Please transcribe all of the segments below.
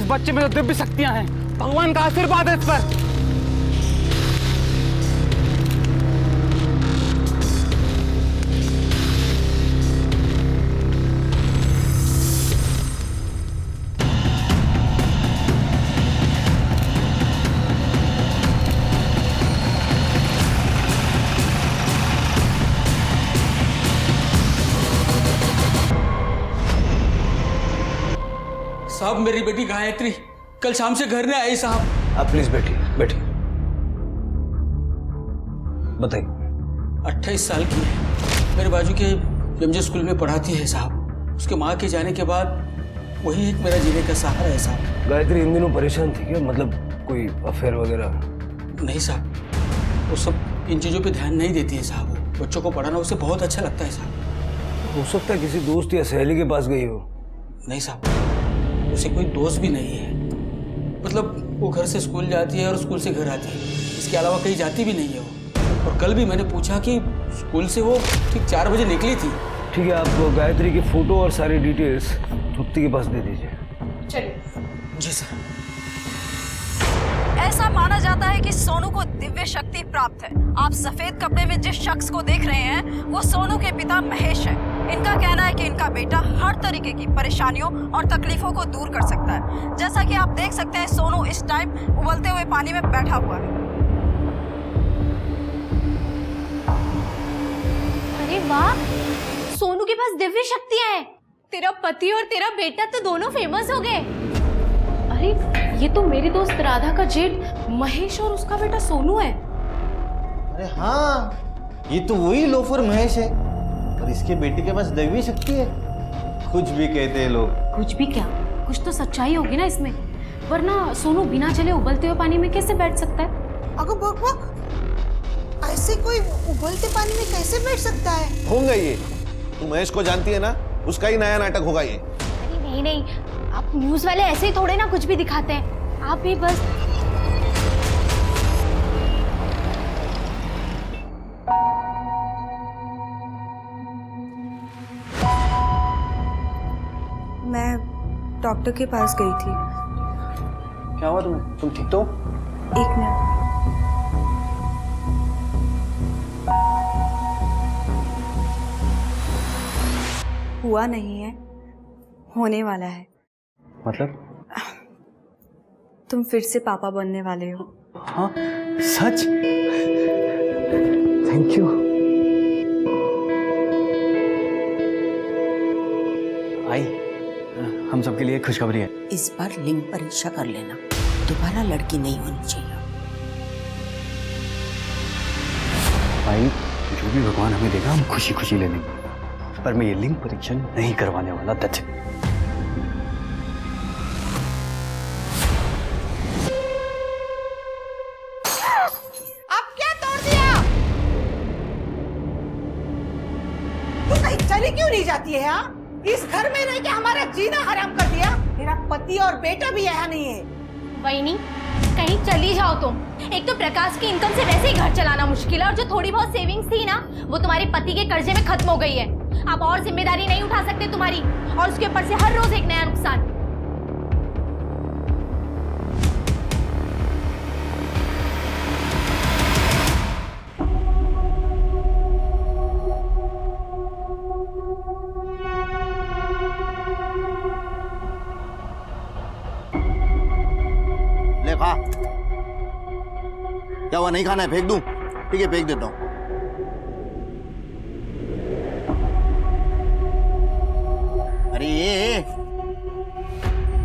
इस बच्चे में तो दिव्य शक्तियां हैं, भगवान का आशीर्वाद है इस पर। साहब मेरी बेटी गायत्री कल शाम से घर नहीं आई साहब। आप प्लीज बैठिए बैठिए, बताइए। 28 साल की है, मेरे बाजू के एमजे स्कूल में पढ़ाती है साहब। उसके माँ के जाने के बाद वही एक मेरा जीने का सहारा है साहब। गायत्री इन दिनों परेशान थी क्या? मतलब कोई अफेयर वगैरह? नहीं साहब, वो सब इन चीज़ों पे ध्यान नहीं देती है साहब। वो बच्चों को पढ़ाना उसे बहुत अच्छा लगता है साहब। हो सकता है किसी दोस्त या सहेली के पास गई हो। नहीं साहब, उसे कोई दोस्त भी नहीं है। मतलब वो घर से स्कूल जाती है और स्कूल से घर आती है, इसके अलावा कहीं जाती भी नहीं है वो। और कल भी मैंने पूछा कि स्कूल से वो ठीक 4 बजे निकली थी। ठीक है, आप गायत्री की फोटो और सारी डिटेल्स तृप्ति के पास दे दीजिए। चलिए। जी सर। ऐसा माना जाता है कि सोनू को दिव्य शक्ति प्राप्त है। आप सफेद कपड़े में जिस शख्स को देख रहे हैं वो सोनू के पिता महेश है। इनका कहना है कि इनका बेटा हर तरीके की परेशानियों और तकलीफों को दूर कर सकता है। जैसा कि आप देख सकते हैं सोनू इस टाइम उबलते हुए पानी में बैठा हुआ है। अरे वाह, सोनू के पास दिव्य शक्तियां हैं। तेरा पति और तेरा बेटा तो दोनों फेमस हो गए। अरे ये तो मेरी दोस्त राधा का जेठ महेश और उसका बेटा सोनू है। अरे हाँ, ये तो वही लोफर महेश है और इसके बेटे के पास दैवीय शक्ति है। कुछ भी कहते हैं लोग। कुछ भी क्या, कुछ तो सच्चाई होगी ना इसमें, वरना सोनू बिना चले उबलते हुए पानी में कैसे बैठ सकता है? अगर बक ऐसे कोई उबलते पानी में कैसे बैठ सकता है? होगा ये, तू महेश को जानती है ना, उसका ही नया नाटक होगा ये। अरे नहीं नहीं, आप न्यूज वाले ऐसे ही थोड़े ना कुछ भी दिखाते हैं। आप भी बस मैं डॉक्टर के पास गई थी। क्या हुआ तुम्हें? तुम ठीक तो? एक मिनट। हुआ नहीं है, होने वाला है। मतलब? तुम फिर से पापा बनने वाले हो। हाँ सच? Thank you. आई, हम सबके लिए खुशखबरी है। इस बार लिंग परीक्षा कर लेना, दोबारा लड़की नहीं होनी चाहिए। भाई जो भी भगवान हमें देगा हम खुशी खुशी ले लेंगे, पर मैं ये लिंग परीक्षण नहीं करवाने वाला। That's it. अब क्या तोड़ दिया? तू कहीं चली क्यों नहीं जाती है? हाँ, इस घर में रह के हमारा जीना हराम कर दिया। मेरा पति और बेटा भी यहाँ नहीं है। वहीनी, कहीं चली जाओ तुम। एक तो प्रकाश की इनकम से वैसे ही घर चलाना मुश्किल है, और जो थोड़ी बहुत सेविंग्स थी ना वो तुम्हारे पति के कर्जे में खत्म हो गई है। अब और जिम्मेदारी नहीं उठा सकते तुम्हारी, और उसके ऊपर से हर रोज एक नया नुकसान। ले खा। क्या हुआ, नहीं खाना है? फेंक दूं? ठीक है, फेंक देता हूं। अरे ये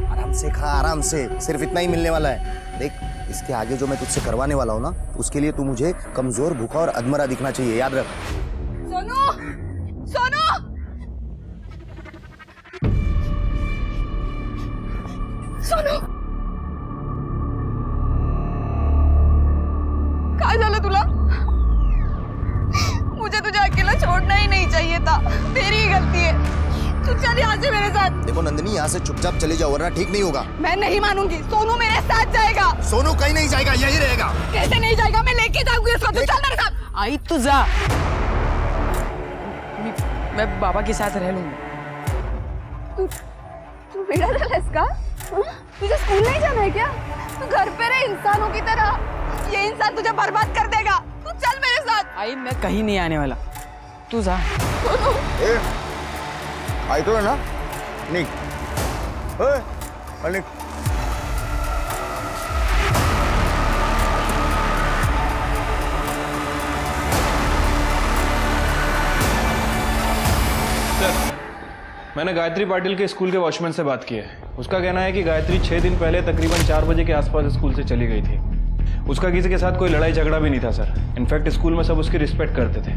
आराम से खा, आराम से। सिर्फ इतना ही मिलने वाला है। देख, इसके आगे जो मैं तुझसे करवाने वाला हूं ना, उसके लिए तू मुझे कमजोर, भूखा और अधमरा दिखना चाहिए, याद रख। सोनू, सोनू, सोनू, काय झालं तुला? मुझे तुझे अकेला छोड़ना ही नहीं चाहिए था। तेरी ही गलती है। तू चल यहाँ से मेरे साथ। देखो नंदिनी, यहाँ से चुपचाप चले जाओ वरना ठीक नहीं होगा। मैं नहीं मानूंगी। सोनू मेरे साथ जाएगा। सोनू कहीं नहीं जाएगा, यही रहेगा। कैसे नहीं जाएगा? मैं लेके जाऊंगी उसको। तू चल मेरे साथ। आई तो जा, मैं बाबा के साथ रह लूंगा। तू वेडा झालास का? तुझे स्कूल नहीं जाना है क्या? तू घर पे रहे इंसानों की तरह। ये इंसान तुझे बर्बाद कर देगा। तू चल मेरे साथ। आई मैं कहीं नहीं आने वाला, तू जा। ए, आई तो है ना? निक, निक। मैंने गायत्री पाटिल के स्कूल के वॉचमैन से बात की है। उसका कहना है कि गायत्री 6 दिन पहले तकरीबन 4 बजे के आसपास स्कूल से चली गई थी। उसका किसी के साथ कोई लड़ाई झगड़ा भी नहीं था सर। इनफैक्ट स्कूल में सब उसकी रिस्पेक्ट करते थे।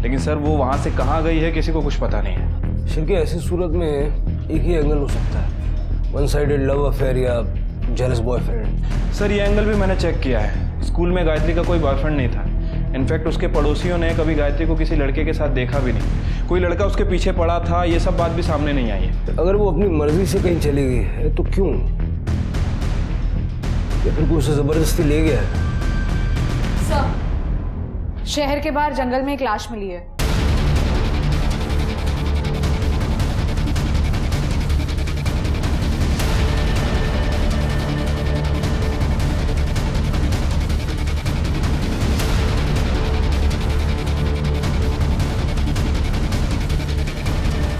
लेकिन सर वो वहाँ से कहाँ गई है किसी को कुछ पता नहीं है। शिल्के, ऐसी सूरत में एक ही एंगल हो सकता है, वन साइडेड लव अफेयर या जेलस बॉयफ्रेंड। सर ये एंगल भी मैंने चेक किया है। स्कूल में गायत्री का कोई बॉयफ्रेंड नहीं था। इनफैक्ट उसके पड़ोसियों ने कभी गायत्री को किसी लड़के के साथ देखा भी नहीं। कोई लड़का उसके पीछे पड़ा था, ये सब बात भी सामने नहीं आई है। अगर वो अपनी मर्जी से कहीं चली गई है तो क्यों? या फिर कोई उसे जबरदस्ती ले गया है? सर, शहर के बाहर जंगल में एक लाश मिली है।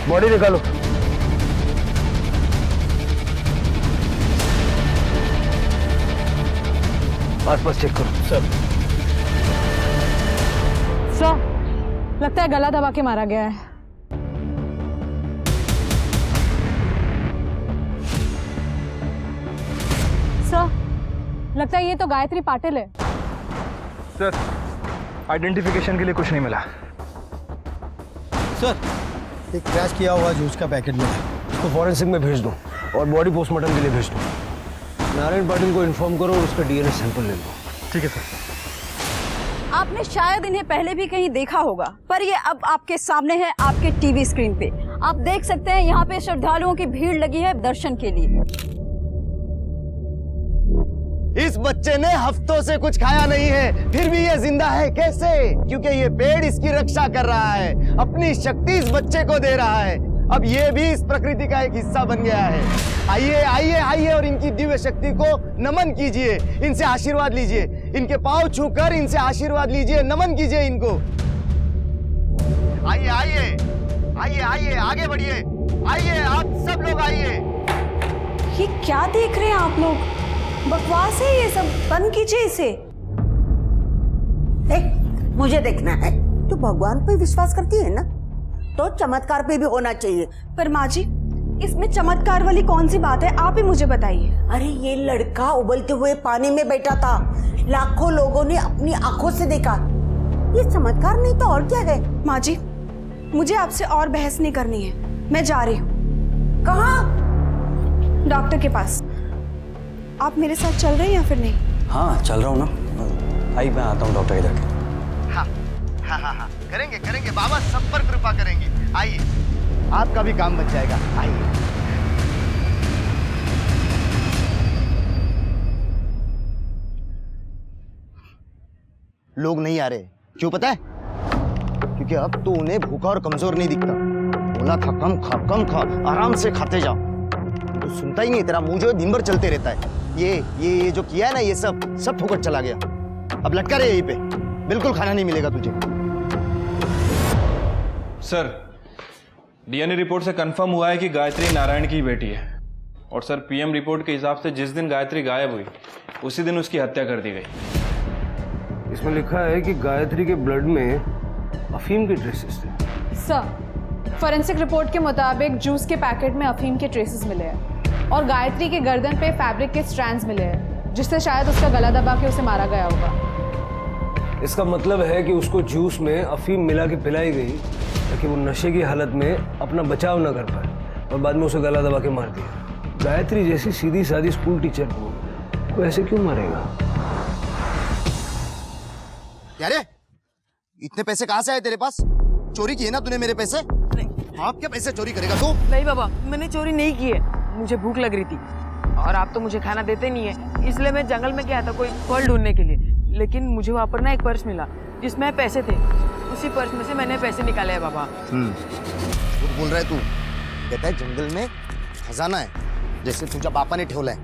बॉडी निकालो। आसपास चेक करो। सर, लगता है गला दबा के मारा गया है। सर, लगता है ये तो गायत्री पाटिल है। सर आइडेंटिफिकेशन के लिए कुछ नहीं मिला। सर, एक क्रैश किया हुआ जूस का पैकेट मिला, उसको फॉरेंसिक में भेज दो और बॉडी पोस्टमार्टम के लिए भेज दो। नारायण पाटिल को इन्फॉर्म करो और उसका डीएनए सैंपल ले लो। ठीक है सर। आपने शायद इन्हें पहले भी कहीं देखा होगा, पर ये अब आपके सामने है, आपके टीवी स्क्रीन पे। आप देख सकते हैं यहाँ पे श्रद्धालुओं की भीड़ लगी है दर्शन के लिए। इस बच्चे ने हफ्तों से कुछ खाया नहीं है, फिर भी ये जिंदा है। कैसे? क्योंकि ये पेड़ इसकी रक्षा कर रहा है, अपनी शक्ति इस बच्चे को दे रहा है। अब ये भी इस प्रकृति का एक हिस्सा बन गया है। आइए आइए आइए और इनकी दिव्य शक्ति को नमन कीजिए, इनसे आशीर्वाद लीजिए, इनके पांव छूकर इनसे आशीर्वाद लीजिए, नमन कीजिए इनको। आइए आइए आइए आइए, आगे बढ़िए, आइए आप सब लोग आइए। ये क्या देख रहे हैं आप लोग? बकवास है ये सब, बंद कीजिए इसे। मुझे देखना है। तू भगवान पे विश्वास करती है ना, तो चमत्कार पे भी होना चाहिए। पर माँ जी, इसमें चमत्कार वाली कौन सी बात है? आप ही मुझे बताइए। अरे ये लड़का उबलते हुए पानी में बैठा था, लाखों लोगों ने अपनी आंखों से देखा। ये चमत्कार नहीं तो और क्या है? माँ जी, मुझे आपसे और बहस नहीं करनी है, मैं जा रही हूँ। कहाँ? डॉक्टर के पास। आप मेरे साथ चल रहे हैं या फिर नहीं? हाँ चल रहा हूँ ना। आई मैं आता हूँ डॉक्टर इधर। हाँ हाँ हाँ हाँ, करेंगे करेंगे, बाबा सब पर कृपा करेंगे। आइए, आपका भी काम बच जाएगा। आइए। लोग नहीं आ रहे, क्यों पता है? क्योंकि अब तो उन्हें भूखा और कमजोर नहीं दिखता। बोला था कम खा, आराम से खाते जाओ। तो सुनता ही नहीं, तेरा मुंह जो है दिन भर चलते रहता है। ये जो किया है ना, ये सब फुकट चला गया। अब लटका रहे यहीं पे, बिल्कुल खाना नहीं मिलेगा तुझे। सर डीएनए रिपोर्ट से कंफर्म हुआ है कि गायत्री नारायण की बेटी है। और सर पीएम रिपोर्ट के हिसाब से जिस दिन गायत्री गायब हुई उसी दिन उसकी हत्या कर दी गई। इसमें लिखा है कि गायत्री के ब्लड में अफीम के ट्रेसेस थे। सर, फॉरेंसिक रिपोर्ट के मुताबिक जूस के पैकेट में अफीम के ट्रेसेस मिले हैं और गायत्री के गर्दन पे फैब्रिक के स्ट्रैंड्स मिले हैं, जिससे शायद उसका गला दबा के उसे मारा गया होगा। इसका मतलब है कि उसको जूस में अफीम मिला के पिलाई गई ताकि वो नशे की हालत में अपना बचाव न कर पाए और बाद में उसे गला दबा के मार दिया। गायत्री जैसी सीधी सादी स्कूल टीचर को ऐसे क्यों मारेगा? यार इतने पैसे कहाँ से आए तेरे पास? चोरी किए ना तूने मेरे पैसे? आप क्या पैसे चोरी करेगा तू? नहीं बाबा, मैंने चोरी नहीं की है। मुझे भूख लग रही थी और आप तो मुझे खाना देते नहीं है, इसलिए मैं जंगल में गया था कोई फल ढूंढने के लिए। लेकिन मुझे वहाँ पर ना एक पर्स मिला जिसमें पैसे थे। उसी पर्स में से मैंने पैसे निकाले हैं बाबा। झूठ बोल रहा है तू। कहता है जंगल में खजाना है, जैसे तुझ्या बापा ने ठेवला है।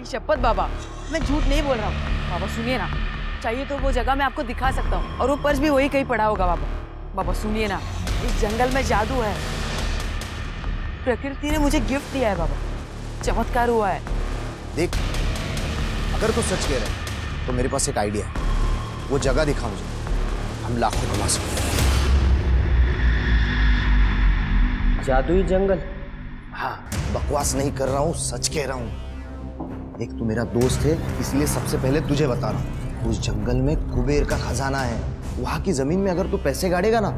भाई शपथ बाबा, मैं झूठ नहीं बोल रहा हूँ। बाबा सुनिए ना, चाहिए तो वो जगह मैं आपको दिखा सकता हूँ, और वो पर्स भी वही कहीं पड़ा होगा बाबा। बाबा सुनिए ना, इस जंगल में जादू है, प्रकृति ने मुझे गिफ्ट दिया है बाबा, चमत्कार हुआ है। देख, अगर तू सच कह रहा है तो मेरे पास एक आइडिया है। वो जगह दिखा मुझे, हम लाखों कमा सकते हैं। जादुई जंगल? हाँ, बकवास नहीं कर रहा हूँ, सच कह रहा हूँ। एक तू मेरा दोस्त है, इसलिए सबसे पहले तुझे बता रहा हूँ। उस जंगल में कुबेर का खजाना है। वहां की जमीन में अगर तू पैसे गाड़ेगा ना,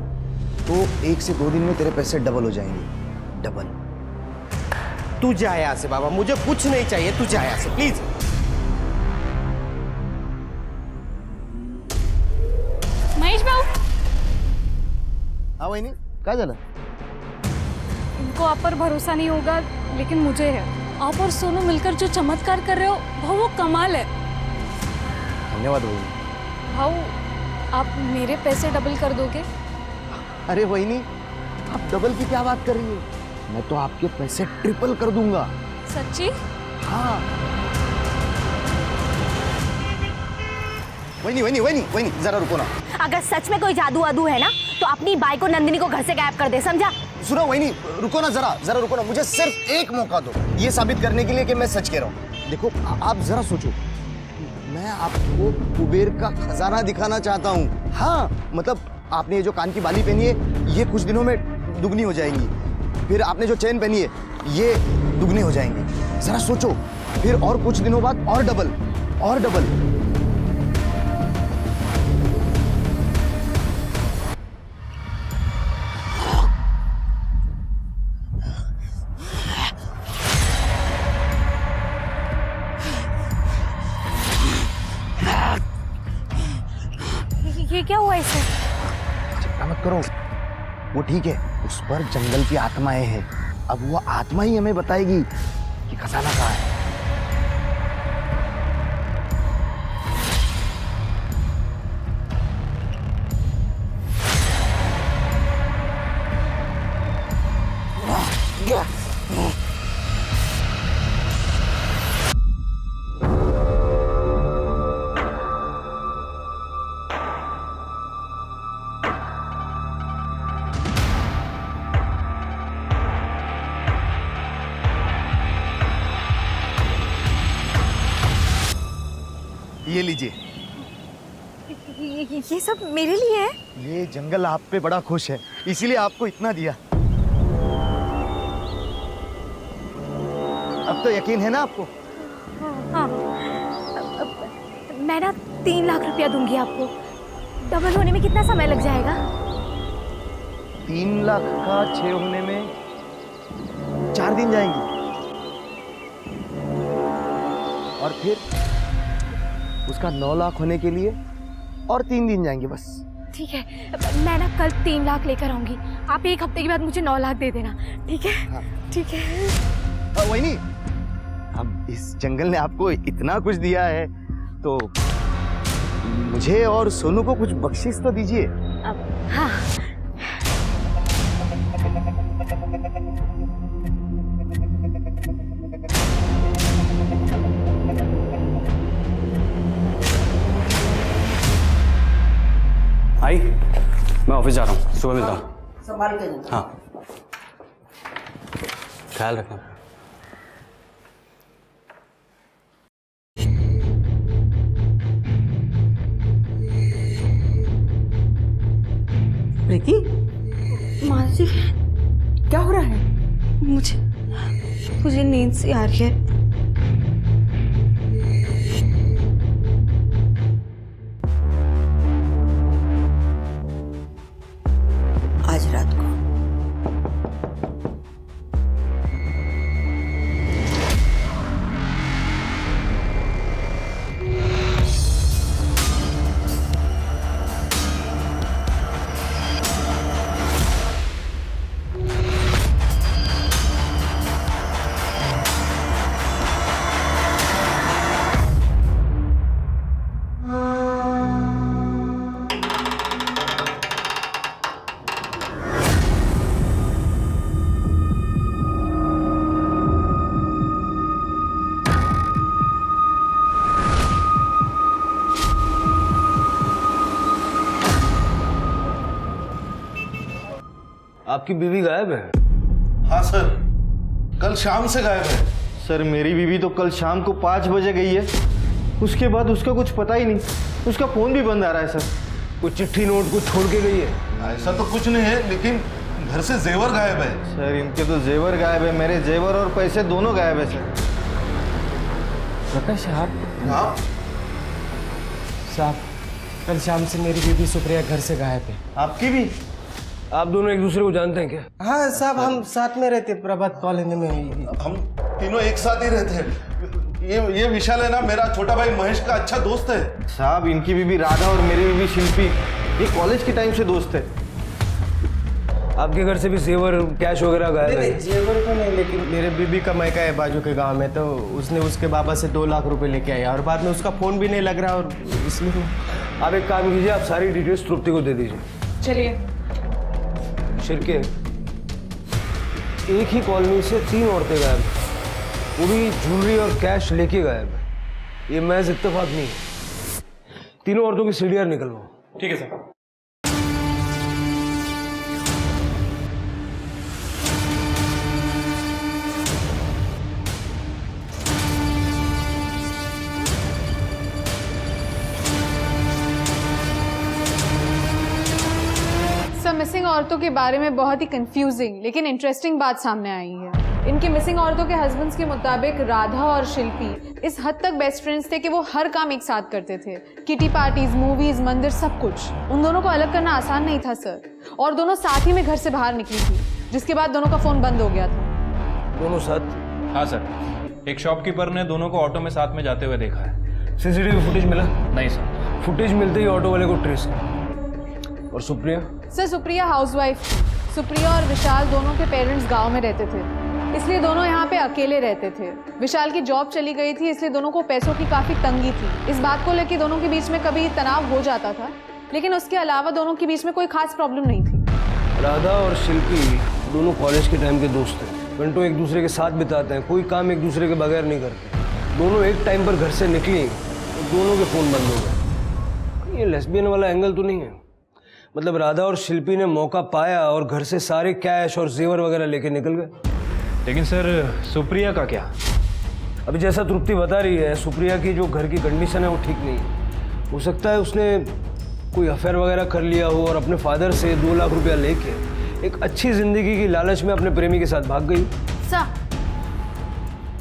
तो 1 से 2 दिन में तेरे पैसे डबल हो जाएंगे। डबल। तू जा यहाँ से बाबा, मुझे कुछ नहीं चाहिए, तू जा यहाँ से प्लीज। महेश बाबू, हाँ वही नहीं, क्या झालं? इनको आप पर भरोसा नहीं होगा, लेकिन मुझे है। आप और सोनू मिलकर जो चमत्कार कर रहे हो वो कमाल है। धन्यवाद भाई। भाऊ, आप मेरे पैसे डबल कर दोगे? अरे वही नहीं, आप डबल की क्या बात कर रही है? मैं तो आपके पैसे ट्रिपल कर दूंगा। सच्ची? हाँ। वही नहीं, जरा रुको ना। अगर सच में कोई जादू वादू है ना, तो अपनी बाइक को नंदिनी को घर से गायब कर दे, समझा? सुनो वही नहीं, रुको ना, जरा रुको ना, मुझे सिर्फ एक मौका दो, ये साबित करने के लिए कि मैं सच कह रहा हूँ। देखो, आप जरा सोचो, मैं आपको कुबेर का खजाना दिखाना चाहता हूँ। हाँ, मतलब आपने ये जो कान की बाली पहनी है, ये कुछ दिनों में दुगनी हो जाएंगी। फिर आपने जो चेन पहनी है, ये दुगनी हो जाएंगी। जरा सोचो, फिर और कुछ दिनों बाद और डबल, और डबल। ये क्या हुआ इसे? चिंता मत करो, वो ठीक है। उस पर जंगल की आत्माएं हैं। अब वो आत्मा ही हमें बताएगी कि खजाना कहाँ है। ये लीजिए। ये सब मेरे लिए है? ये जंगल आप पे बड़ा खुश है, इसीलिए आपको इतना दिया। अब तो यकीन है ना आपको? हाँ, मैं ना 3 लाख रुपया दूंगी आपको। डबल होने में कितना समय लग जाएगा? 3 लाख का 6 होने में 4 दिन जाएंगे, और फिर उसका 9 लाख होने के लिए और 3 दिन जाएंगे बस। ठीक है, मैं ना कल 3 लाख लेकर आऊंगी। आप 1 हफ्ते के बाद मुझे 9 लाख दे देना, ठीक है? हाँ। ठीक है। वही नहीं, अब इस जंगल ने आपको इतना कुछ दिया है, तो मुझे और सोनू को कुछ बख्शिश तो दीजिए। हाँ। आई, मैं ऑफिस जा रहा हूँ, सुबह मिलता हूँ। संभाल के जाना। हाँ, ख्याल रखना। प्रीति, मासी, क्या हो रहा है? मुझे नींद सी आ रही है। आज रात को आपकी बीवी गायब है। हाँ सर, कल शाम से गायब है। सर मेरी बीवी तो कल शाम को 5 बजे गई है, उसके बाद उसका कुछ पता ही नहीं, उसका फ़ोन भी बंद आ रहा है सर। कोई चिट्ठी नोट कुछ छोड़ के गई है? ऐसा तो कुछ नहीं है, लेकिन घर से जेवर गायब है। सर इनके तो जेवर गायब है, मेरे जेवर और पैसे दोनों गायब है सर। प्रकाश आप? हाँ साहब, कल शाम से मेरी बीबी सुप्रिया घर से गायब है। आपकी भी? आप दोनों एक दूसरे को जानते हैं क्या? हाँ साहब, हम साथ में रहते, प्रभात कॉलोनी में हुई थी। हम तीनों एक साथ ही रहते हैं। ये विशाल है ना, मेरा छोटा भाई महेश का अच्छा दोस्त है। साहब इनकी बीबी राधा और मेरी बीबी शिल्पी ये कॉलेज के टाइम से दोस्त है। आपके घर से भी जेवर कैश वगैरह गायब है? जेवर तो नहीं, लेकिन मेरे बीबी का मैका है बाजू के गांव में, तो उसने उसके बाबा से 2 लाख रुपए लेके आया और बाद में उसका फोन भी नहीं लग रहा, और इसलिए आप एक काम कीजिए, आप सारी डिटेल्स तृप्ति को दे दीजिए। चलिए। शिरके, एक ही कॉलोनी से 3 औरतें गायब, वो भी ज्वेलरी और कैश लेके गायब। ये महज इत्तेफाक नहीं है। तीनों औरतों की सीढ़ियां निकलवाओ। ठीक है सर। मिसिंग औरतों के बारे में बहुत ही कंफ्यूजिंग लेकिन इंटरेस्टिंग बात सामने आई है। इनके मिसिंग औरतों के हस्बैंड्स के मुताबिक राधा और शिल्पी इस हद तक बेस्ट फ्रेंड्स थे कि वो हर काम एक साथ करते थे। किटी पार्टीज, मूवीज, मंदिर, सब कुछ। उन दोनों को अलग करना आसान नहीं था सर, और दोनों साथ ही में घर से बाहर निकली थी, जिसके बाद दोनों का फोन बंद हो गया था। दोनों साथ? हाँ सर, एक शॉपकीपर ने दोनों को ऑटो में साथ में जाते हुए देखा है। सीसीटीवी फुटेज मिला? नहीं सर। फुटेज मिलते ही ऑटो वाले को ट्रेस किया। और सुप्रिया? सर सुप्रिया हाउसवाइफ थी। सुप्रिया और विशाल दोनों के पेरेंट्स गांव में रहते थे, इसलिए दोनों यहाँ पे अकेले रहते थे। विशाल की जॉब चली गई थी, इसलिए दोनों को पैसों की काफ़ी तंगी थी। इस बात को लेकर दोनों के बीच में कभी तनाव हो जाता था, लेकिन उसके अलावा दोनों के बीच में कोई खास प्रॉब्लम नहीं थी। राधा और शिल्पी दोनों कॉलेज के टाइम के दोस्त हैं, घंटों एक दूसरे के साथ बिताते हैं, कोई काम एक दूसरे के बगैर नहीं करते। दोनों एक टाइम पर घर से निकली तो दोनों के फ़ोन बंद हो गए। ये लेस्बियन वाला एंगल तो नहीं है? मतलब राधा और शिल्पी ने मौका पाया और घर से सारे कैश और जेवर वगैरह लेके निकल गए। लेकिन सर सुप्रिया का क्या? अभी जैसा तृप्ति बता रही है, सुप्रिया की जो घर की कंडीशन है वो ठीक नहीं है। हो सकता है उसने कोई अफेयर वगैरह कर लिया हो और अपने फादर से 2 लाख रुपया लेके एक अच्छी जिंदगी की लालच में अपने प्रेमी के साथ भाग गई। सर,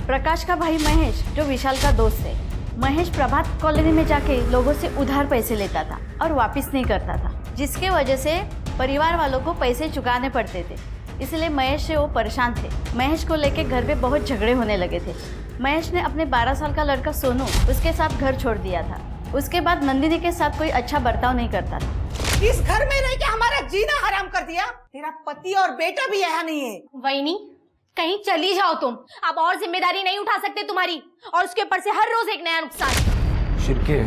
प्रकाश का भाई महेश जो विशाल का दोस्त है, महेश प्रभात कॉलोनी में जाके लोगों से उधार पैसे लेता था और वापस नहीं करता था, जिसके वजह से परिवार वालों को पैसे चुकाने पड़ते थे। इसलिए महेश से वो परेशान थे। महेश को लेके घर पे बहुत झगड़े होने लगे थे। महेश ने अपने 12 साल का लड़का सोनू उसके साथ घर छोड़ दिया था। उसके बाद नंदिनी के साथ कोई अच्छा बर्ताव नहीं करता था। इस घर में रह के हमारा जीना हराम कर दिया। तेरा पति और बेटा भी यहाँ नहीं है। वहीनी, कहीं चली जाओ तुम, अब और जिम्मेदारी नहीं उठा सकते तुम्हारी, और उसके ऊपर से हर रोज एक नया नुकसान। शिरके,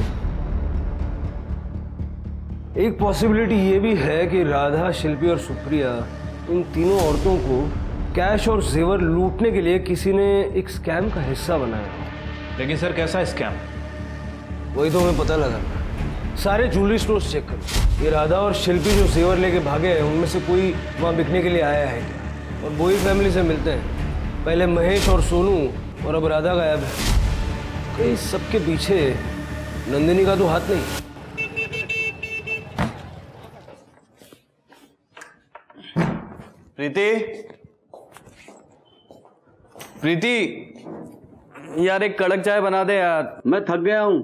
एक पॉसिबिलिटी ये भी है कि राधा, शिल्पी और सुप्रिया इन तीनों औरतों को कैश और जेवर लूटने के लिए किसी ने एक स्कैम का हिस्सा बनाया। लेकिन सर कैसा स्कैम? वही तो हमें पता लगा। सारे ज्वेलरी स्टोर्स चेक करो। ये राधा और शिल्पी जो जेवर लेके भागे हैं, उनमें से कोई वहाँ बिकने के लिए आया है क्या? और वही फैमिली से मिलते हैं। पहले महेश और सोनू, और अब राधा गायब है। कहीं सबके पीछे नंदिनी का तो हाथ नहीं? प्रीति, प्रीति, यार एक कड़क चाय बना दे यार, मैं थक गया हूँ।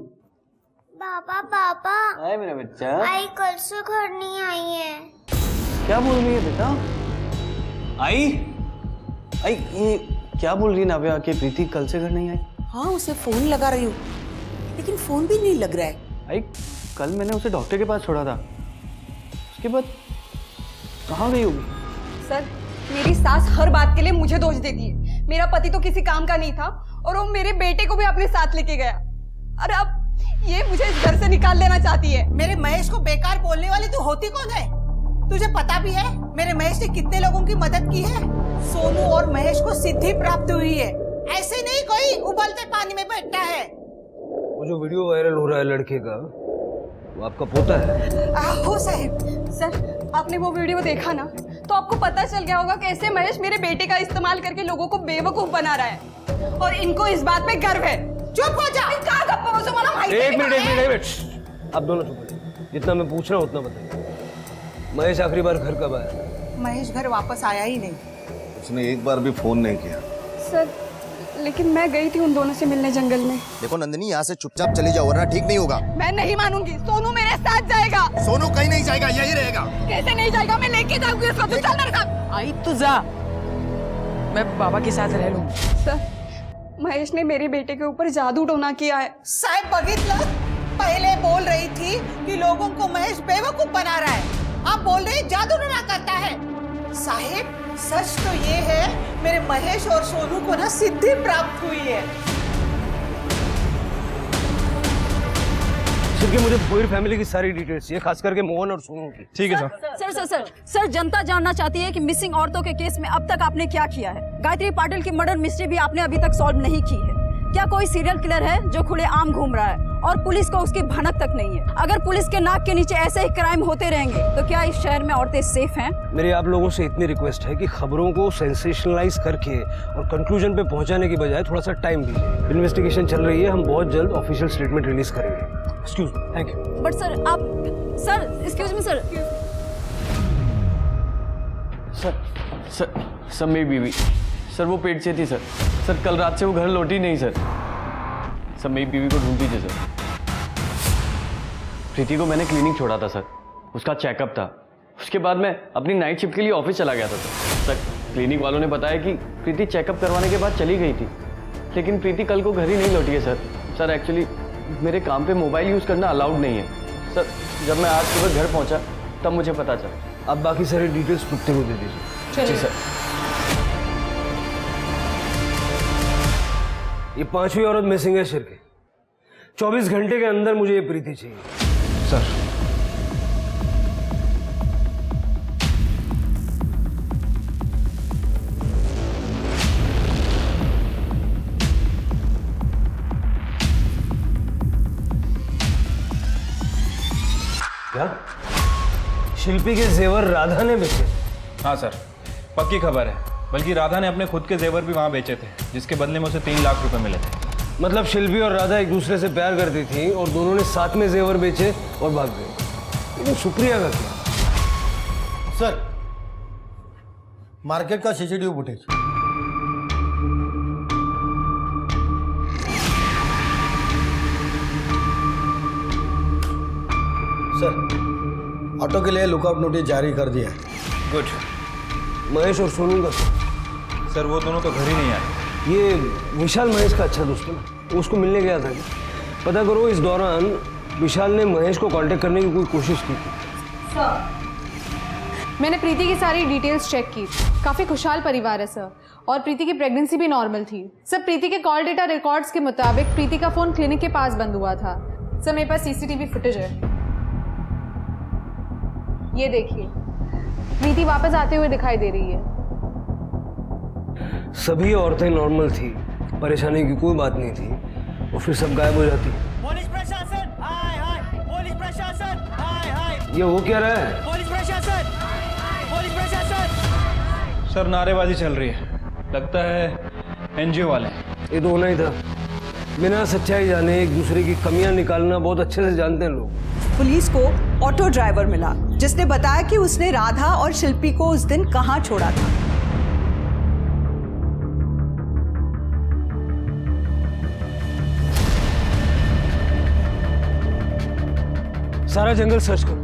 पापा आए मेरा बच्चा। आई कल से घर नहीं आई है। क्या बोल रही है बेटा? आई ये क्या बोल रही है नाव्या कि प्रीति कल से घर नहीं आई? हाँ, उसे फोन लगा रही हूँ, लेकिन फोन भी नहीं लग रहा है। आई कल मैंने उसे डॉक्टर के पास छोड़ा था, उसके बाद कहाँ गई होगी? सर, मेरी सास हर बात के लिए मुझे दोष देती है। मेरा पति तो किसी काम का नहीं था और वो मेरे बेटे को भी अपने साथ लेके गया। अरे अब ये मुझे इस घर से निकाल लेना चाहती है। मेरे महेश को बेकार बोलने वाली तू होती कौन है? तुझे पता भी है मेरे महेश ने कितने लोगों की मदद की है? सोनू और महेश को सिद्धि प्राप्त हुई है। ऐसे नहीं कोई उबलते पानी में बैठता है। वो जो वीडियो वायरल हो रहा है लड़के का, वो आपका पोता है? हो साहब, सर आपने वो वीडियो देखा ना, तो आपको पता चल गया होगा कैसे महेश मेरे बेटे का इस्तेमाल करके लोगों को बेवकूफ बना रहा है और इनको इस बात पे गर्व है। चुप हो जा। एक मिनट, आप दोनों चुप हो जाइए। जितना मैं पूछ रहा हूँ उतना बताइए। महेश आखिरी बार घर कब आया? महेश घर वापस आया ही नहीं। उसने एक बार भी फोन नहीं किया। सर लेकिन मैं गई थी उन दोनों से मिलने जंगल में। देखो नंदिनी, यहाँ से चुपचाप चली जाओ वरना ठीक नहीं होगा। मैं नहीं मानूंगी, सोनू मेरे साथ जाएगा। सोनू कहीं नहीं जाएगा, यही रहेगा। कैसे नहीं जाएगा? मैं लेके जाऊंगी उसको। तू चल मेरे साथ। आई तो जा, मैं बाबा के साथ रह लूंगी। सर महेश ने मेरे बेटे के ऊपर जादू टोना किया है। साहब बघितलं, पहले बोल रही थी कि लोगों को महेश बेवकूफ बना रहा है, आप बोल रहे जादू टोना करता है। साहेब सच तो ये है, मेरे महेश और सोनू को ना सिद्धि प्राप्त हुई है। सिर्फ मुझे पूरी फैमिली की सारी डिटेल्स चाहिए, खास करके मोहन और सोनू की। ठीक है sir. Sir sir sir sir जनता जानना चाहती है कि मिसिंग औरतों के केस में अब तक आपने क्या किया है। गायत्री पाटिल की मर्डर मिस्ट्री भी आपने अभी तक सॉल्व नहीं की है। क्या कोई सीरियल किलर है जो खुले आम घूम रहा है और पुलिस को उसकी भनक तक नहीं है? अगर पुलिस के नाक के नीचे ऐसे ही क्राइम होते रहेंगे तो क्या इस शहर में औरतें सेफ हैं? मेरी आप लोगों से इतनी रिक्वेस्ट है कि खबरों को सेंसेशनलाइज करके और कंक्लूजन पे पहुंचाने की बजाय थोड़ा सा टाइम दीजिए। इन्वेस्टिगेशन चल रही है, हम बहुत जल्द ऑफिशियल स्टेटमेंट रिलीज करेंगे। Excuse me, thank you. But sir आप sir excuse me sir. Sir मेरी बीवी सर वो पेट से थी सर कल रात से वो घर लौटी नहीं सर मेरी बीवी को ढूंढ दीजिए सर। प्रीति को मैंने क्लिनिक छोड़ा था सर, उसका चेकअप था, उसके बाद मैं अपनी नाइट शिफ्ट के लिए ऑफिस चला गया था सर। क्लिनिक वालों ने बताया कि प्रीति चेकअप करवाने के बाद चली गई थी, लेकिन प्रीति कल को घर ही नहीं लौटी है सर एक्चुअली मेरे काम पे मोबाइल यूज़ करना अलाउड नहीं है सर। जब मैं आज सुबह घर पहुंचा तब मुझे पता चला। आप बाकी सारी डिटेल्स कुत्ते को दे दीजिए। जी सर। ये 5वीं औरत मिसिंग है शिर के। 24 घंटे के अंदर मुझे ये प्रीति चाहिए सर। क्या शिल्पी के जेवर राधा ने बेचे? हाँ सर, पक्की खबर है। बल्कि राधा ने अपने खुद के जेवर भी वहाँ बेचे थे, जिसके बदले में उसे 3 लाख रुपए मिले थे। मतलब शिल्पी और राधा एक दूसरे से प्यार करती थी और दोनों ने साथ में जेवर बेचे और भाग गए। लेकिन सुप्रिया का क्या? सर मार्केट का सीसीटीवी फुटेज। सर ऑटो के लिए लुकआउट नोटिस जारी कर दिया है। गुड। महेश और सोनू का सर वो दोनों तो घर ही नहीं आए। ये विशाल महेश का अच्छा दोस्त है ना, उसको मिलने गया था क्या? पता करो इस दौरान विशाल ने महेश को कांटेक्ट करने की कोई कोशिश की थी। मैंने प्रीति की सारी डिटेल्स चेक की, काफ़ी खुशहाल परिवार है सर, और प्रीति की प्रेगनेंसी भी नॉर्मल थी सर। प्रीति के कॉल डेटा रिकॉर्ड्स के मुताबिक प्रीति का फ़ोन क्लिनिक के पास बंद हुआ था सर। मेरे पास सीसीटीवी फुटेज है, ये देखिए। प्रीति वापस आते हुए दिखाई दे रही है। सभी औरतें नॉर्मल थी, परेशानी की कोई बात नहीं थी, और फिर सब गायब हो जाती। पुलिस प्रशासन हाय हाय, पुलिस प्रशासन हाय हाय। ये वो क्या रहा है? पुलिस प्रशासन, पुलिस प्रशासन। सर नारेबाजी चल रही है, लगता है एनजीओ वाले। ये तो होना ही था। बिना सच्चाई जाने एक दूसरे की कमियां निकालना बहुत अच्छे से जानते हैं लोग। पुलिस को ऑटो ड्राइवर मिला जिसने बताया कि उसने राधा और शिल्पी को उस दिन कहां छोड़ा था। सारा जंगल सर्च करो।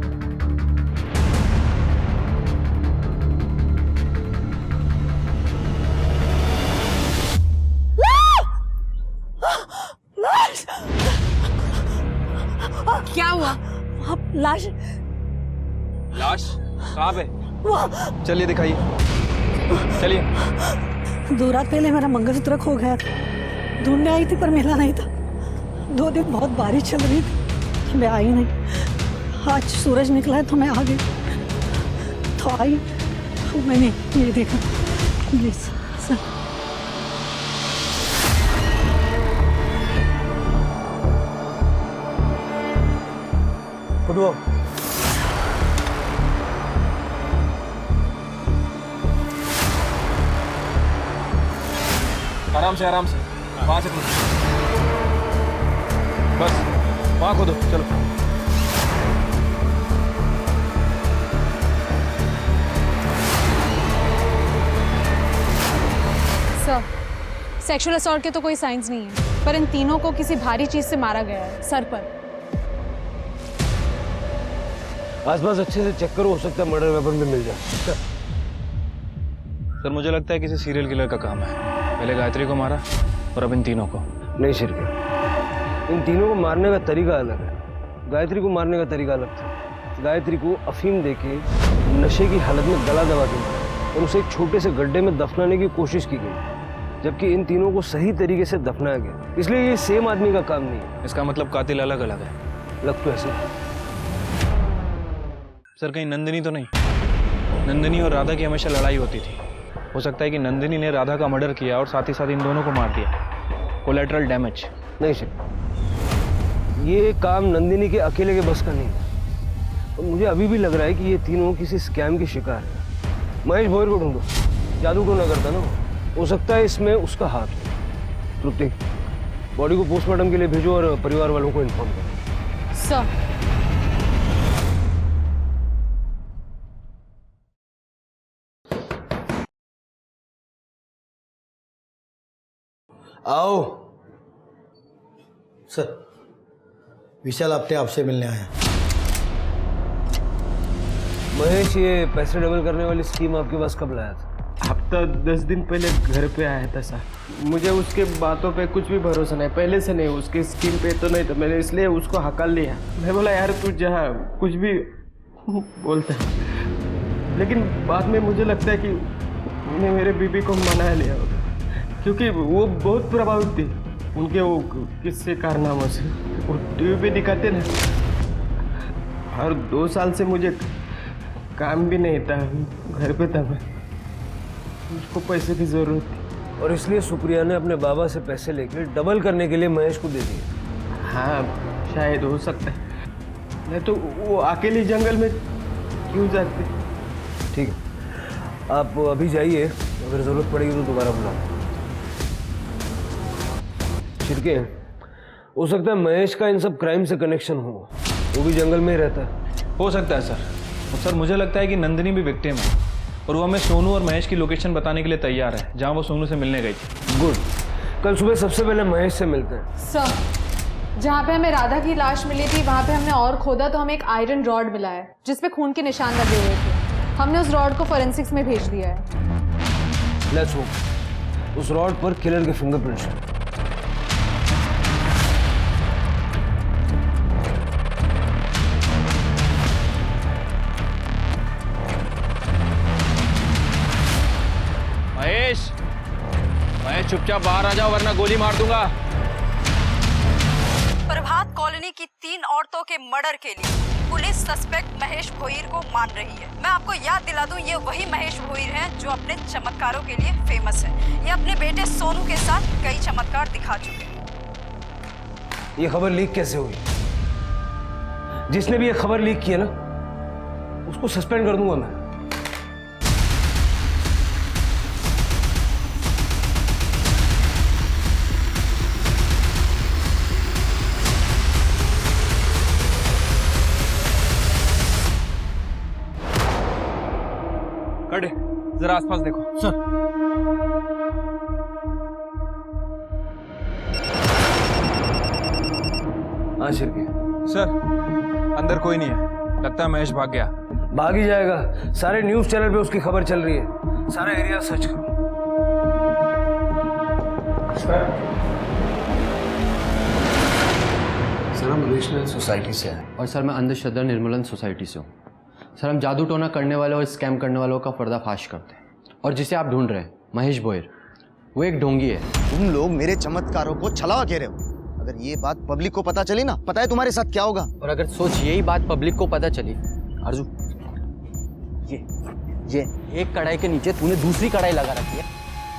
क्या हुआ? लाश कहाँ पे? चलिए दिखाइए, चलिए। 2 रात पहले मेरा मंगलसूत्र खो गया था, ढूंढने आई थी पर मिला नहीं था। 2 दिन बहुत बारिश चल रही थी तो मैं आई नहीं। आज सूरज निकला है तो मैं आ गई, तो आई तो मैंने ये देखा। Please sir. आराम से वहां से खोदो। बस वहां खोदो, चलो। सर, सेक्सुअल असॉल्ट के तो कोई साइंस नहीं है, पर इन तीनों को किसी भारी चीज से मारा गया है, सर पर। आसपास अच्छे से चेक करो, हो सकता है मर्डर वेपन भी मिल जाए। सर मुझे लगता है किसी सीरियल किलर का काम है। पहले गायत्री को मारा और अब इन तीनों को। नहीं शिरके, इन तीनों को मारने का तरीका अलग है। गायत्री को मारने का तरीका अलग था। गायत्री को अफीम देके नशे की हालत में गला दबा के मारा और उसे एक छोटे से गड्ढे में दफनाने की कोशिश की गई, जबकि इन तीनों को सही तरीके से दफनाया गया। इसलिए ये सेम आदमी का काम नहीं है। इसका मतलब कातिल अलग अलग है। लग तो ऐसे। सर कहीं नंदिनी तो नहीं? नंदिनी और राधा की हमेशा लड़ाई होती थी। हो सकता है कि नंदिनी ने राधा का मर्डर किया और साथ ही साथ इन दोनों को मार दिया। Collateral damage. नहीं सर, ये काम नंदिनी के अकेले के बस का नहीं है। और मुझे अभी भी लग रहा है कि ये तीनों किसी स्कैम के शिकार हैं। महेश भोयर को ढूंढो, जादू टोना करता ना, हो सकता है इसमें उसका हाथ हो। तृप्ति, बॉडी को पोस्टमार्टम के लिए भेजो और परिवार वालों को इन्फॉर्म करो। सर, आओ। सर, विशाल अपने आपसे मिलने आया। महेश, ये पैसे डबल करने वाली स्कीम आपके पास कब लाया था? हफ्ता 10 दिन पहले घर पे आया था सर। मुझे उसके बातों पे कुछ भी भरोसा नहीं, पहले से नहीं। उसकी स्कीम पे तो नहीं, तो मैंने इसलिए उसको हकल लिया। मैं बोला यार तू जहाँ कुछ भी बोलता है, लेकिन बाद में मुझे लगता है कि मैंने मेरे बीबी को मना लिया होगा, क्योंकि वो बहुत प्रभावित थी उनके वो किस्से कारनामों से। वो टीवी पे दिखाते ना। और 2 साल से मुझे काम भी नहीं था, घर पे था मैं। मुझको पैसे की जरूरत थी और इसलिए सुप्रिया ने अपने बाबा से पैसे लेकर डबल करने के लिए महेश को दे दिए। हाँ, शायद हो सकता है। नहीं तो वो अकेले जंगल में क्यों जाते? ठीक है, आप अभी जाइए, अगर जरूरत पड़ेगी तो दोबारा बुलाओ। छिड़के, हो सकता है महेश का इन सब क्राइम से कनेक्शन हो, वो भी जंगल में ही रहता है। हो सकता है सर। और सर मुझे लगता है कि नंदिनी भी विक्टिम है और वो हमें सोनू और महेश की लोकेशन बताने के लिए तैयार है, जहां वो सोनू से मिलने गई थी। गुड, कल सुबह सबसे पहले महेश से मिलते हैं। सर, जहाँ पे हमें राधा की लाश मिली थी वहाँ पे हमने और खोदा तो हमें एक आयरन रॉड मिला है जिसपे खून के निशान लगे हुए थे। हमने उस रॉड को फोरेंसिक्स में भेज दिया है। लेट्स होप उस रॉड पर किलर के फिंगरप्रिंट्स हैं। महेश चुपचाप बाहर आ जाओ वरना गोली मार दूंगा। प्रभात कॉलोनी की 3 औरतों के मर्डर के लिए पुलिस सस्पेक्ट महेश भोईर को मान रही है। मैं आपको याद दिला दूं, ये वही महेश भोईर हैं जो अपने चमत्कारों के लिए फेमस है। ये अपने बेटे सोनू के साथ कई चमत्कार दिखा चुके हैं। ये खबर लीक कैसे हुई? जिसने भी ये खबर लीक की है ना, उसको सस्पेंड कर दूंगा मैं। कटे, जरा आसपास देखो। सर, हाँ शिरके। सर, अंदर कोई नहीं है, लगता है महेश भाग गया। भाग ही जाएगा, सारे न्यूज चैनल पे उसकी खबर चल रही है। सारा एरिया सर्च करो। सर, हम नेशनल सोसाइटी से आए और सर मैं अंधश्रद्धा निर्मूलन सोसाइटी से हूँ। सर, हम जादू टोना करने वालों और स्कैम करने वालों का पर्दाफाश करते हैं। और जिसे आप ढूंढ रहे हैं महेश भोयर, वो एक ढोंगी है। तुम लोग मेरे चमत्कारों को छलावा कह रहे हो। अगर ये बात पब्लिक को पता चली ना, पता है तुम्हारे साथ क्या होगा? और अगर सोच यही बात पब्लिक को पता चली, अर्जू, ये एक कढ़ाई के नीचे तूने दूसरी कढ़ाई लगा रखी है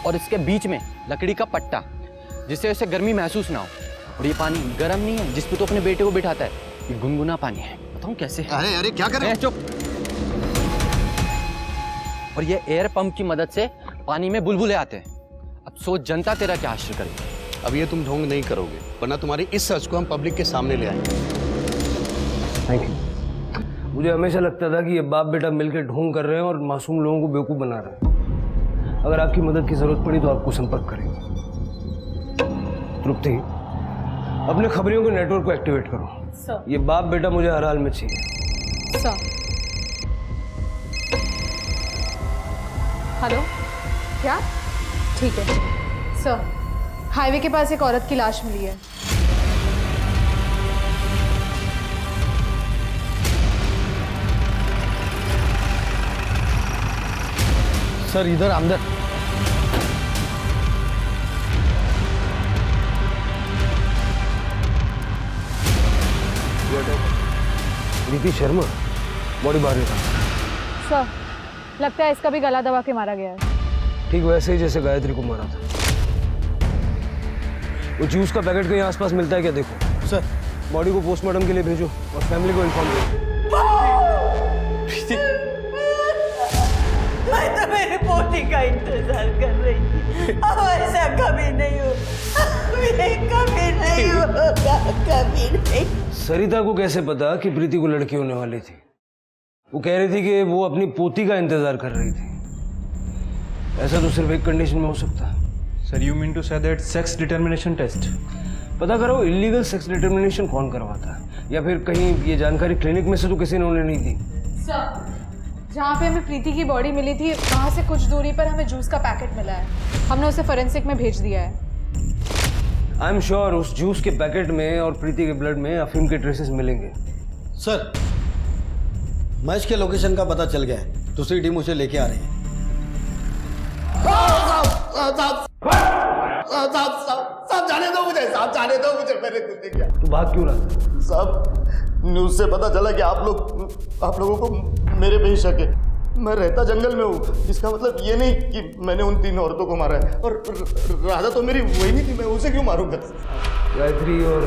और इसके बीच में लकड़ी का पट्टा, जिससे उसे गर्मी महसूस ना हो। और ये पानी गर्म नहीं है जिसपे तो अपने बेटे को बिठाता है, ये गुनगुना पानी है। बताऊं कैसे? अरे अरे क्या कर रहे हो? चुप। और ये एयर पंप की मदद से पानी में बुलबुले आते हैं। अब सोच जनता तेरा क्या आश्रय करेगी। अब ये तुम ढोंग नहीं करोगे, वरना तुम्हारे इस सच को हम पब्लिक के सामने ले आएंगे। Thank you. मुझे हमेशा लगता था कि ये बाप बेटा मिलकर ढोंग कर रहे हैं और मासूम लोगों को बेवकूफ़ बना रहे हैं। अगर आपकी मदद की जरूरत पड़ी तो आपको संपर्क करेंगे। तृप्ति, अपने खबरियों के नेटवर्क को एक्टिवेट करो। सर। ये बाप बेटा मुझे हर हाल में चाहिए। सर। हेलो, क्या? ठीक है सर। हाईवे के पास एक औरत की लाश मिली है। सर इधर अंदर। प्रीति शर्मा बॉडी बाहर निकाल। सर, लगता है इसका भी गला दबा के मारा गया है। ठीक वैसे ही जैसे गायत्री को मारा था। वो जूस का पैकेट कहीं आसपास मिलता है क्या देखो। सर, बॉडी को पोस्टमार्टम के लिए भेजो और फैमिली को इन्फॉर्म करो। मैं तो मेरी पोती का इंतजार कर रही थी। अब ऐसा कभी नहीं हो, कभी नहीं होगा, कभी नहीं। सरिता को कैसे पता कि प्रीति को लड़की होने वाली थी? वो कह रही थी कि वो अपनी पोती का इंतजार कर रही थी। ऐसा तो सिर्फ एक कंडीशन में हो सकता है। Sir, you mean to say that sex determination test? पता करो इलीगल सेक्स डिटर्मिनेशन कौन करवाता है, या फिर कहीं ये जानकारी क्लिनिक में से तो किसी ने उन्हें नहीं दी। सर, जहाँ पे हमें प्रीति की बॉडी मिली थी वहाँ से कुछ दूरी पर हमें जूस का पैकेट मिला है। हमने उसे फोरेंसिक में भेज दिया है। आई एम श्योर उस जूस के पैकेट में और प्रीति के ब्लड में अफीम के ट्रेसेस मिलेंगे। सर, मैच के लोकेशन का पता चल गया है। दूसरी टीम उसे लेके आ रही है। साहब जाने दो मुझे, साहब जाने दो मुझे, मैंने कुछ नहीं किया। तू भाग क्यों रहा? साहब, न्यूज़ से पता चला कि आप लोगों को मेरे पे ही शक है। मैं रहता जंगल में हूँ, इसका मतलब ये नहीं कि मैंने उन 3 औरतों को मारा है। और राधा तो मेरी वही नहीं थी, मैं उसे क्यों मारूंगा? गायत्री और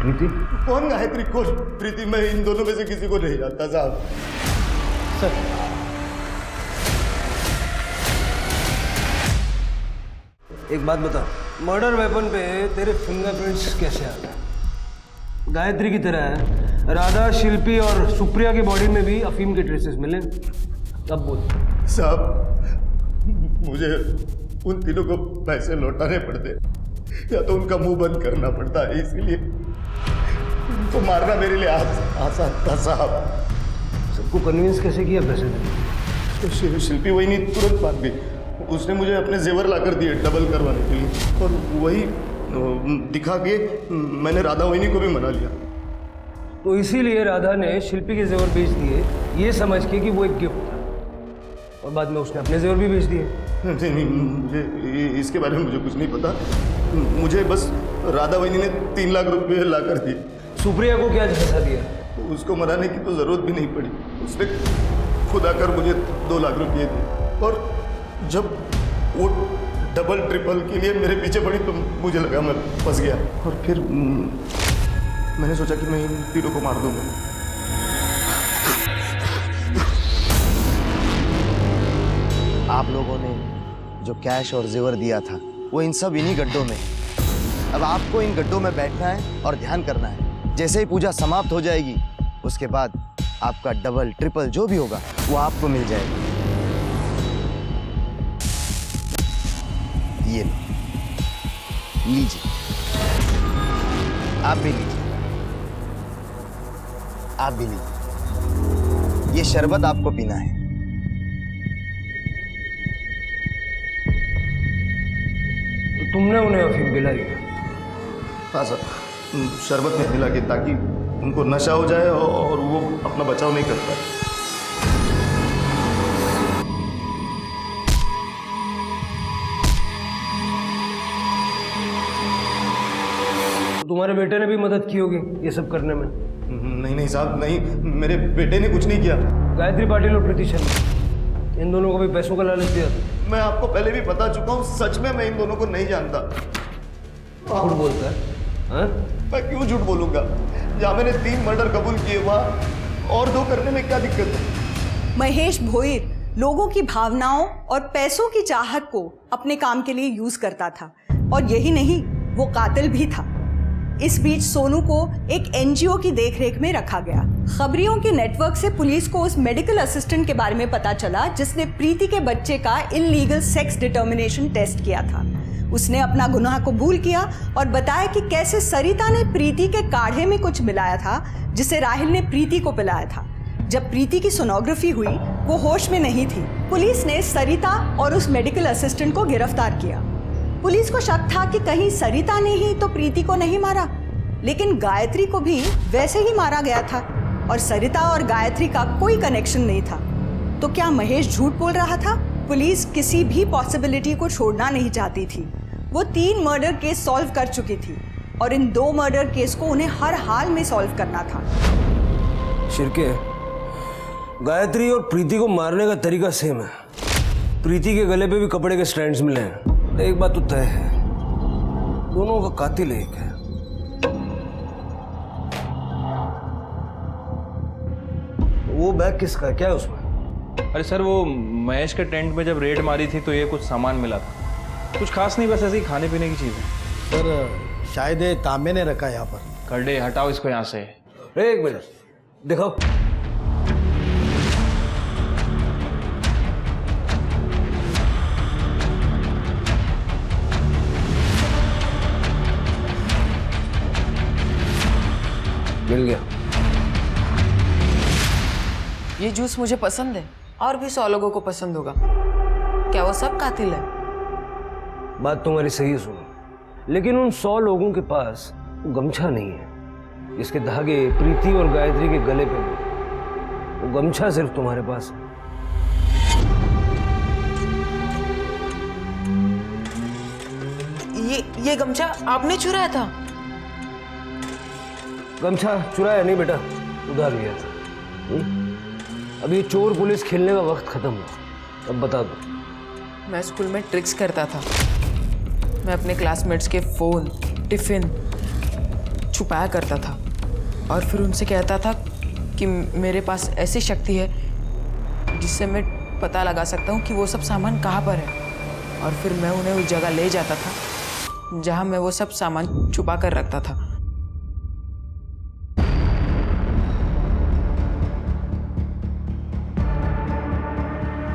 प्रीति? कौन गायत्री, कौन प्रीति? मैं इन दोनों में से किसी को नहीं जानता साहब। सर, एक बात बता, मर्डर वेपन पे तेरे फिंगरप्रिंट्स कैसे आ गए? गायत्री की तरह है, राधा, शिल्पी और सुप्रिया की बॉडी में भी अफीम के ट्रेसेस मिले। अब बोल। साहब, मुझे उन तीनों को पैसे लौटाने पड़ते या तो उनका मुंह बंद करना पड़ता है, इसीलिए उनको मारना मेरे लिए आसान था साहब। सबको कन्विंस कैसे किया पैसे देने? तो शिल्पी वही नहीं तुरंत मान गई। उसने मुझे अपने जेवर लाकर दिए डबल करवाने के लिए, और वही दिखा के मैंने राधा वहीनी को भी मना लिया। तो इसीलिए राधा ने शिल्पी के जेवर बेच दिए, ये समझ के कि वो एक गिफ्ट था, और बाद में उसने अपने जेवर भी बेच दिए। नहीं, मुझे इसके बारे में मुझे कुछ नहीं पता। मुझे बस राधा वहीनी ने 3 लाख रुपए ला कर दिए। सुप्रिया को क्या झंसा दिया? उसको मनाने की तो जरूरत भी नहीं पड़ी, उसने खुद आकर मुझे 2 लाख रुपये दिए। और जब वो डबल ट्रिपल के लिए मेरे पीछे पड़ी तो मुझे लगा मैं फंस गया, और फिर मैंने सोचा कि मैं इन तीनों को मार दूंगा। आप लोगों ने जो कैश और जेवर दिया था वो इन सब इन्हीं गड्ढों में है। अब आपको इन गड्ढों में बैठना है और ध्यान करना है। जैसे ही पूजा समाप्त हो जाएगी उसके बाद आपका डबल ट्रिपल जो भी होगा वो आपको मिल जाएगा। ये लीजिए, आप भी लीजिए, आप भी लीजिए। ये शरबत आपको पीना है। तो तुमने उन्हें अफीम पिलाई? हाँ सर, शरबत में मिला के ताकि उनको नशा हो जाए और वो अपना बचाव नहीं कर पाए। तुम्हारे बेटे ने भी मदद की होगी ये सब करने में? नहीं साहब, नहीं, मेरे बेटे ने कुछ नहीं किया। गायत्री पाटिल और प्रीति शर्मा, इन दोनों को भी पैसों का लालच दिया था। मैं आपको पहले भी बता चुका हूँ, सच में मैं इन दोनों को नहीं जानता। झूठ बोलता है? मैं क्यों झूठ बोलूंगा? जहाँ मैंने 3 मर्डर कबूल किए, वहाँ और 2 करने में क्या दिक्कत है? महेश भोईर लोगों की भावनाओं और पैसों की चाहत को अपने काम के लिए यूज करता था। और यही नहीं, वो कातिल भी था। इस बीच सोनू को एक एनजीओ की देखरेख में रखा गया। खबरियों के नेटवर्क से पुलिस को उस मेडिकल असिस्टेंट के बारे में पता चला जिसने प्रीति के बच्चे का इल्लीगल सेक्स डिटर्मिनेशन टेस्ट किया था। उसने अपना गुनाह कबूल किया और बताया कि कैसे सरिता ने प्रीति के काढ़े में कुछ मिलाया था जिसे राहिल ने प्रीति को पिलाया था। जब प्रीति की सोनोग्राफी हुई, वो होश में नहीं थी। पुलिस ने सरिता और उस मेडिकल असिस्टेंट को गिरफ्तार किया। पुलिस को शक था कि कहीं सरिता ने ही तो प्रीति को नहीं मारा, लेकिन गायत्री को भी वैसे ही मारा गया था और सरिता और गायत्री का कोई कनेक्शन नहीं था। तो क्या महेश झूठ बोल रहा था? पुलिस किसी भी पॉसिबिलिटी को छोड़ना नहीं चाहती थी। वो 3 मर्डर केस सॉल्व कर चुकी थी और इन 2 मर्डर केस को उन्हें हर हाल में सॉल्व करना था। शिरके, गायत्री और प्रीति को मारने का तरीका सेम है। प्रीति के गले पे भी कपड़े के स्ट्रैंड्स मिले हैं। एक बात तो तय है, दोनों का कातिल एक है। वो बैग किसका है? क्या है उसमें? अरे सर, वो महेश के टेंट में जब रेड मारी थी तो ये कुछ सामान मिला था। कुछ खास नहीं, बस ऐसे ही खाने पीने की चीज़ है। सर शायद ये तांबे ने रखा है यहाँ पर। करडे, हटाओ इसको यहाँ से। एक मिनट दिखाओ। मिल गया। ये जूस मुझे पसंद है और भी 100 लोगों को पसंद होगा। क्या वो सब कातिल है? बात तुम्हारी सही है सुनो, लेकिन उन 100 लोगों के पास गमछा नहीं है। इसके धागे प्रीति और गायत्री के गले पे भी। वो गमछा सिर्फ तुम्हारे पास है। ये गमछा आपने चुराया था? गमछा चुराया नहीं बेटा, उधार लिया था। अब ये चोर पुलिस खेलने का वक्त खत्म हुआ। अब बता दो। मैं स्कूल में ट्रिक्स करता था। मैं अपने क्लासमेट्स के फ़ोन, टिफ़िन छुपाया करता था और फिर उनसे कहता था कि मेरे पास ऐसी शक्ति है जिससे मैं पता लगा सकता हूँ कि वो सब सामान कहाँ पर है। और फिर मैं उन्हें उस जगह ले जाता था जहाँ मैं वो सब सामान छुपा कर रखता था।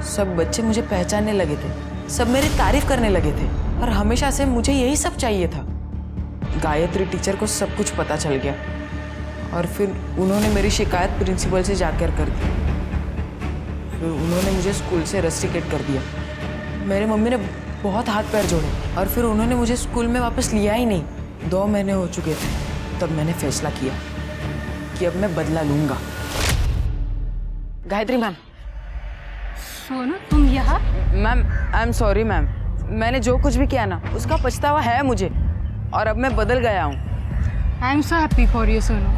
सब बच्चे मुझे पहचानने लगे थे, सब मेरी तारीफ करने लगे थे और हमेशा से मुझे यही सब चाहिए था। गायत्री टीचर को सब कुछ पता चल गया और फिर उन्होंने मेरी शिकायत प्रिंसिपल से जाकर कर दी। फिर उन्होंने मुझे स्कूल से रस्टिकेट कर दिया। मेरे मम्मी ने बहुत हाथ पैर जोड़े और फिर उन्होंने मुझे स्कूल में वापस लिया ही नहीं। 2 महीने हो चुके थे तब मैंने फैसला किया कि अब मैं बदला लूंगा। गायत्री मैम। सोनू, तुम यहाँ? Ma'am, I am sorry ma'am. मैंने जो कुछ भी किया ना, उसका पछतावा है मुझे और अब मैं बदल गया हूँ। I am so happy for you Sonu,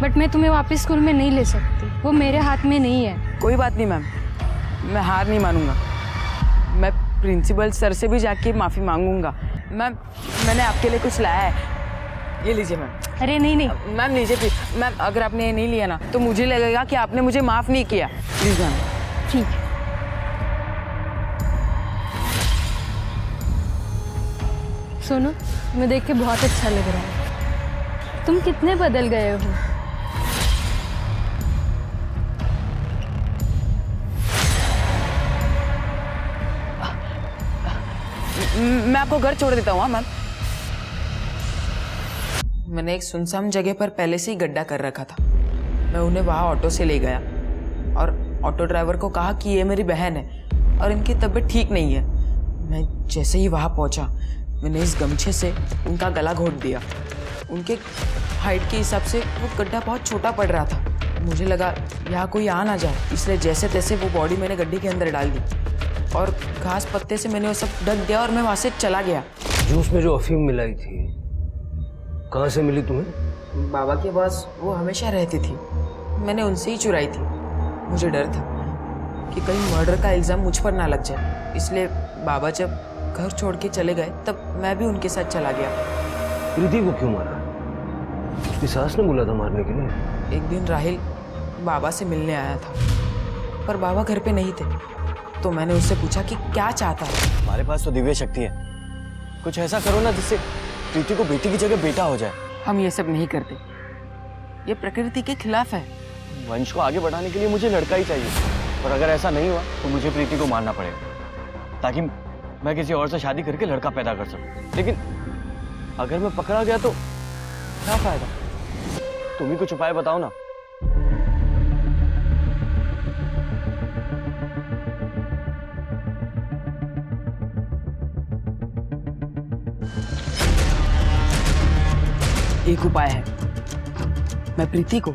but मैं तुम्हें वापस स्कूल में नहीं ले सकती। वो मेरे हाथ में नहीं है। कोई बात नहीं मैम, मैं हार नहीं मानूंगा। मैं प्रिंसिपल सर से भी जाके माफ़ी मांगूंगा। मैम, मैंने आपके लिए कुछ लाया है, ये लीजिए मैम। अरे नहीं नहीं मैम, लीजिए प्लीज। मैम, अगर आपने ये नहीं लिया ना तो मुझे लगेगा कि आपने मुझे माफ़ नहीं किया। Please ma'am. ठीक है। सोनू, तुम्हें देख के बहुत अच्छा लग रहा है। तुम कितने बदल गए हो। मैं आपको घर छोड़ देता हूँ मैम। मैंने एक सुनसान जगह पर पहले से ही गड्ढा कर रखा था। मैं उन्हें वहाँ ऑटो से ले गया और ऑटो ड्राइवर को कहा कि ये मेरी बहन है और इनकी तबीयत ठीक नहीं है। मैं जैसे ही वहाँ पहुँचा, मैंने इस गमछे से उनका गला घोट दिया। उनके हाइट के हिसाब से वो गड्ढा बहुत छोटा पड़ रहा था। मुझे लगा यहाँ कोई आ ना जाए, इसलिए जैसे तैसे वो बॉडी मैंने गड्ढे के अंदर डाल दी और घास पत्ते से मैंने वो सब ढक दिया और मैं वहाँ से चला गया। जूस में जो अफीम मिलाई थी, कहाँ से मिली तुम्हें? बाबा के पास वो हमेशा रहती थी, मैंने उनसे ही चुराई थी। मुझे डर था कि कहीं मर्डर का इल्ज़ाम मुझ पर ना लग जाए, इसलिए बाबा जब घर छोड़ के चले गए तब मैं भी उनके साथ चला गया। प्रीति को क्यों मारा? उसकी सास ने बोला था मारने के लिए। एक दिन राहिल बाबा से मिलने आया था, पर बाबा घर पे नहीं थे। तो मैंने उससे पूछा कि क्या चाहता है। हमारे पास तो दिव्य शक्ति है, कुछ ऐसा करो ना जिससे प्रीति को बेटी की जगह बेटा हो जाए। हम ये सब नहीं करते, ये प्रकृति के खिलाफ है। वंश को आगे बढ़ाने के लिए मुझे लड़का ही चाहिए, और अगर ऐसा नहीं हुआ तो मुझे प्रीति को मारना पड़ेगा ताकि मैं किसी और से शादी करके लड़का पैदा कर सकूं। लेकिन अगर मैं पकड़ा गया तो क्या फायदा? तुम ही कुछ उपाय बताओ ना। एक उपाय है, मैं प्रीति को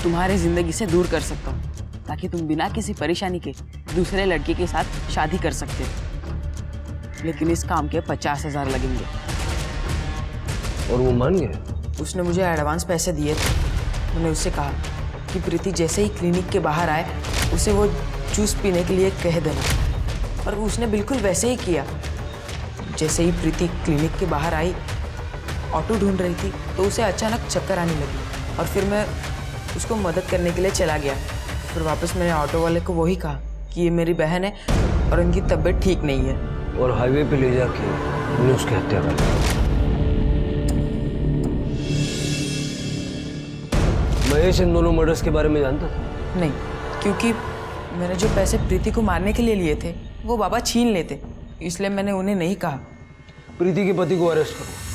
तुम्हारे जिंदगी से दूर कर सकता हूँ ताकि तुम बिना किसी परेशानी के दूसरे लड़के के साथ शादी कर सकते हो। लेकिन इस काम के 50,000 लगेंगे। और वो मान गया? उसने मुझे एडवांस पैसे दिए थे। मैंने उससे कहा कि प्रीति जैसे ही क्लिनिक के बाहर आए उसे वो जूस पीने के लिए कह देना, और उसने बिल्कुल वैसे ही किया। जैसे ही प्रीति क्लिनिक के बाहर आई, ऑटो ढूंढ रही थी तो उसे अचानक चक्कर आने लगी, और फिर मैं उसको मदद करने के लिए चला गया। फिर वापस मैंने ऑटो वाले को वही कहा कि ये मेरी बहन है और उनकी तबीयत ठीक नहीं है। और हाईवे पे ले जाके उन्हें उसकी हत्या कर दी। महेश इन दोनों मर्डर्स के बारे में जानता था? नहीं, क्योंकि मैंने जो पैसे प्रीति को मारने के लिए लिए थे वो बाबा छीन लेते, इसलिए मैंने उन्हें नहीं कहा। प्रीति के पति को अरेस्ट करो।